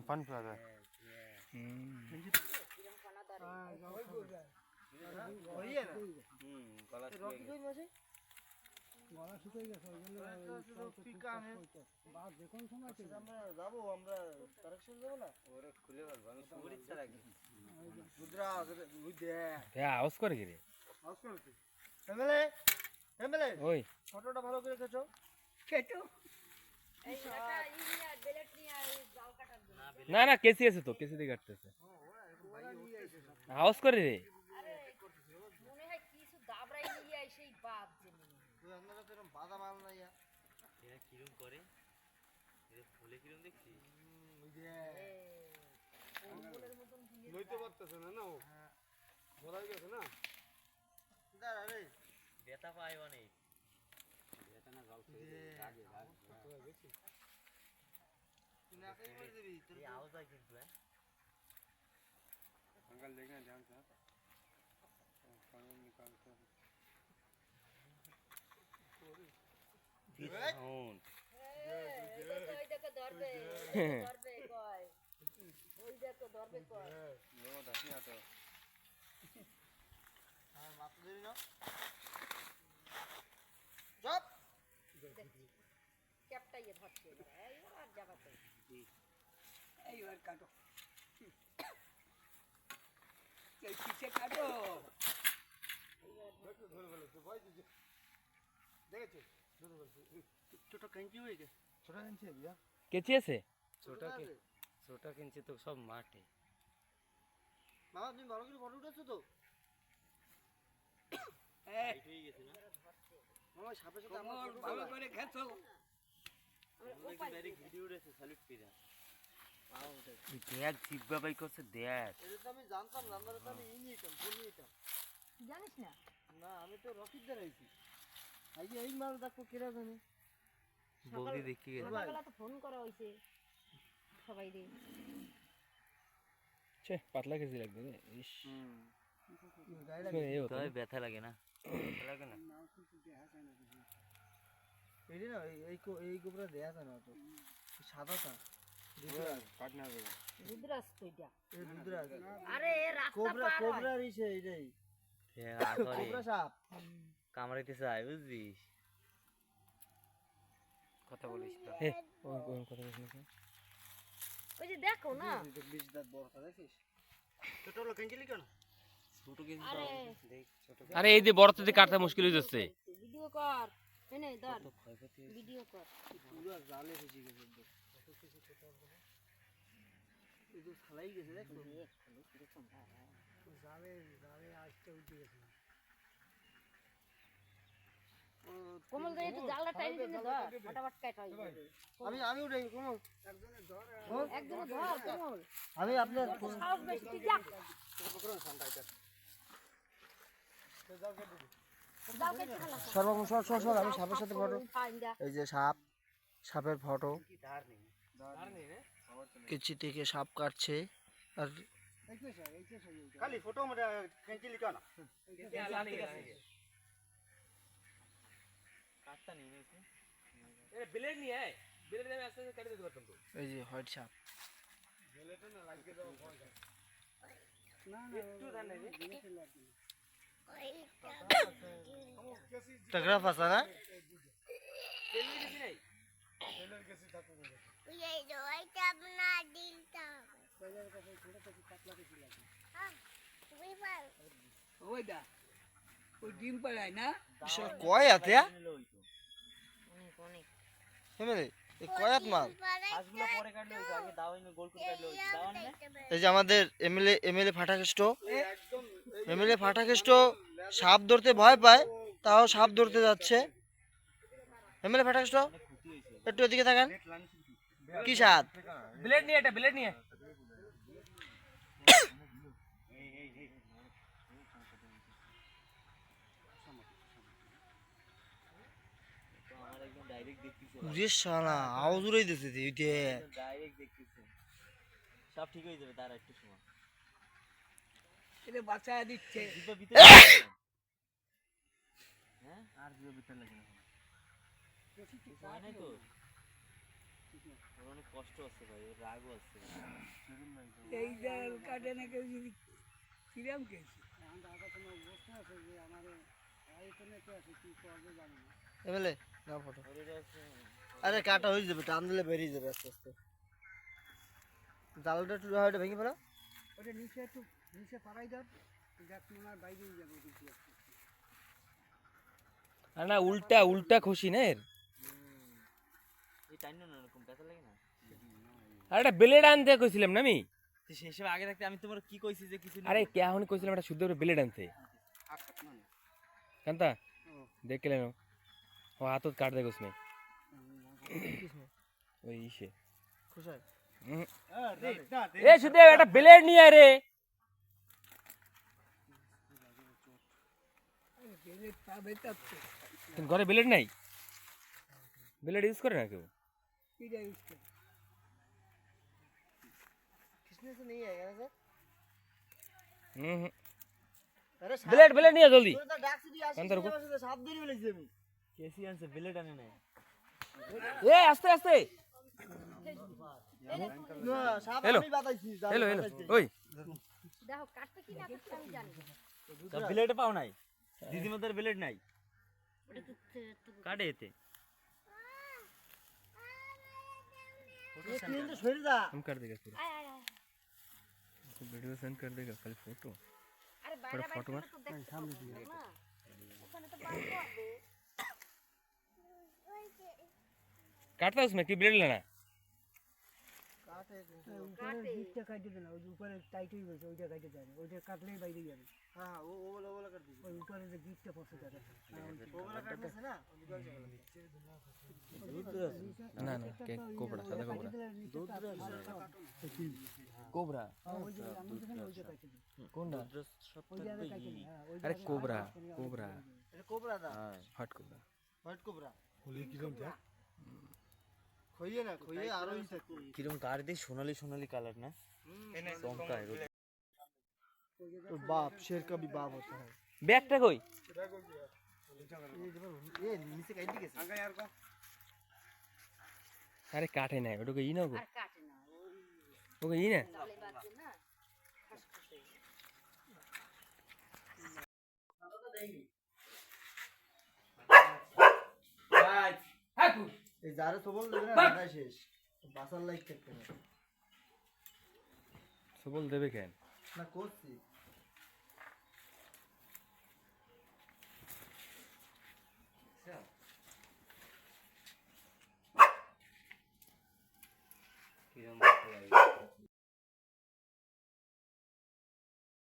Fun plaza ফটোটা ভালো করে খেছো না না কেসি আছে তো কেসি দিয়ে কাটতেছে হাউস করে রে মনে হয় কিছু দাবড়াই নিয়ে আই সেই বাদ জেনে তুই আপনারা তো এরকম বাধা মাল না ইয়া এরা কিরম করে এরা ফুলে কিরম দেখছি ওই যে ফুলের মতন দিয়ে লইতে পারতেছে না না ও বলাই গেছে না দাঁড়া রে ব্যথা পায় অনেক তুই না খাই করে দিবি তোর এই আওয়াজ হয় কিন্তু अंकल देखना ध्यान से कानून निकालते हैं সাউন্ড ওই দেখো ধরবে ধরবে কয় ওই দেখো ধরবে কয় लोगों दस नहीं आता আর মাথা ধরি না চপ ক্যাপটাইয়ে ধরছে এই আর জায়গাতে এইবার কাটো এই পিছে কাটো দেখেছো ছোট কাঞ্চি হয়ে গেছে ছোট কাঞ্চি দিয়া কেচি আছে ছোটা কিনছে তো সব মাঠে বাবা তুমি ভালো করে ফটো উঠাচ্ছো তো হাইট হয়ে গেছে না মামা সাপের সাথে আমার কোমর photo ভালো তোলা। করে খেছো আমরা কি ডাইরেক্ট ভিডিও উঠেছে স্যালুট পিরা দেখ জিব্বা বাই করছে দেখ এটা তো আমি জানতাম না আমরা তো আমি নিতাম ফুল নিতাম জানিস না না আমি তো রকিট দাঁড়াইছি আজকে এই মাল দেখো কেরা জানে বৌদি দেখি গেছে সকালবেলা তো ফোন করা হইছে সবাই রে ছে পাতলা কেসি লাগবে রে ইস তবে ব্যথা লাগে না ব্যথা লাগে না এই না এই গোবরা দেয়া যায় না তো সাদাটা काटना होगा রুদ্রাস কইটা এই রুদ্রা আরে রাস্তা কোবরা পার হয় কোবরা রিছে এইটাই আসলে কোবরা সাপ কামড়াইতে চাই বুঝছিস কথা বলিস তো হে ওই কথা বলিস না ওই যে দেখো না বিশ দাঁত বড়টা দেখিস ছোট হলো কেঞ্চিলি কেন ছোট কিন্তু আরে দেখ ছোট আরে এই যে বড় থেকে কাটতে মুশকিল হয়ে যাচ্ছে ভিডিও কর এনে ধর ক্ষয়ক্ষতি ভিডিও কর পুরো জালে ফেসে গেছে একদম এই তো খালাই গেছে দেখো জালে জালে আজকে উঠে গেছে কোমল দে একটু জালটা টাইট দিনে ধর ফটাফট কাট হয়ে যাবে আমি উঠে কোমল একদম ধর কোমল আমি আপনার সাহস বেশি তুই যা যাও কেটে ফেলা সর আমি সাপের সাথে ফটো এই যে সাপের ফটো কেচি থেকে সাপ কাটছে আর খালি ফটো মানে কেঞ্চিলি কেন কাটতা নেই নাকি এ ব্লেড নিয়ে আয় ব্লেড দিয়ে আস্তে আস্তে কেটে দিতে পারতাম তো এই যে হোয়াইট সাপ একটু ধান নাই রে টাকরা ফাসা না তেল দিছি নাই ওই দা ওই ডিম পাড়ায় না কয় আতে অনেক অনেক হেমেরে এই কয়াত মাল হাঁসগুলো পরে কাটলে হইতো আগে দাও এনে গোল করে কাটলে হইতো দাও না এই যে আমাদের এমএলএ ফাটাকেষ্ট সাপ ধরতে ভয় পায় তাও সাপ ধরতে যাচ্ছে এমএলএ ফাটাকেষ্ট একটু এদিকে তাকান কি সাপ ব্লেড নিয়ে এটা ব্লেড নিয়ে আমার একদম ডাইরেক্ট দেখতেছে উরে শালা আওয়াজ উড়াই দিতেছে এইটা ডাইরেক্ট দেখতেছে সব ঠিক হয়ে যাবে তার একটু সময় এটা বাচ্চা দিচ্ছে জিব্বা ভিতরে হ্যাঁ আর জিব্বা ভিতরে লাগে না হয় নাই তো ওর অনেক কষ্ট আছে ভাই, ওর রাগও আছে। এই জাল কাটে না কেউ যদি কিরাম খেয়েছে এমএলএ না ফটো। ওর এটা আছে, আরে কাটা হয়ে যাবে, টান দিলে বেরিয়ে যাবে আস্তে আস্তে। জালটা একটু হয় ভেঙে ফেলো। ওটা নিচে একটু নিচে পাড়াই দাও, দেখ মনে হয় বাইরেই যাবে কিছু একটা। আর না উল্টা উল্টা খুশি না এর। এই টাইম না এরকম ব্যথা লাগে না। আর একটা ব্লেড আনতে কইছিলাম না আমি। তো সেই হিসেবে আগে থাকতে আমি তোমার কি কইছি যে কিছু আরে কে এখন কইছিলাম একটা শুদ্ধ ব্লেড আনতে। কান্তা দেখ কেন ও হাতত কাট দে কুছনে ওই ইসে খুশাই এ শুদ্ধ একটা ব্লেড নিয়ে আয় রে। বেলে পাবে তার তো তোর ঘরে ব্লেড নাই? ব্লেড ইউজ করে না কেউ? কিরা ইউজ করে किसने से नहीं आएगा सर? হুম अरे ব্লেড ব্লেড নিয়ে জলদি। तो डाक से दिया अंदर रुको। साफ दूरी में लग जाए। কেসি আনছে বিলেট আনে নাই। এ আস্তে আস্তে। ना साफ हेलो। नहीं बताई थी। হেলো হেলো ওই দেখো কাটতে কি না কাটতে আমি জানি না। তা বিলেট পাও নাই? দিদি মদের বিলেট নাই। ওটা তো কাটে এতে। ये तीन तो छोड़ दा। हम कर देगा पूरा আয় আয় আয় तो वीडियो सेंड कर देगा खाली फोटो। আরে বাইরে বাইরে ফটো মার। তো দেখতে সামনে দিয়ে না ওখানে তো বাইরে করবে काटता है उसमें कि ब्लेड लेना? উপরে জিপটা কাটে দেয় না, ওই যে উপরে টাইট হয়ে গেছে ওইটা কাটে দেয় না, ওইটা কাটলেই বাইরে যাবে। हां वो वाला कर दीजिए। ওই উপরে যে জিপটা পড়ছে তাদের वो वाला करने से ना निकल जाएगा। ना ना के कोबरा सादा कोबरा कोबरा ওই যে আমি যখন ওইটা কাটে দিই कौन दा? ওই জায়গায় কাটে দিই। হ্যাঁ ওই अरे कोबरा कोबरा ये कोबरा था। हट कोबरा व्हाइट कोबरा। बोले किरम था? खोइए ना खोइए आरो ही तक। কিরম কার দিয়ে সোনালি সোনালি কালার না? চমকায়। तो बाप शेर का भी बाप होता है। ব্যাগটা কই? ये नीचे काट दी कैसे? आगे यार को। আরে কাটে নাই ওটাকে ই না গো আর কাটে না ওকে ই না তাহলে বাজে না ये जारे तो बोल देना ना शेष। बासल लाइक करते हैं। সবল দেবে কেন? ना कोच सी। কিরম লাগছে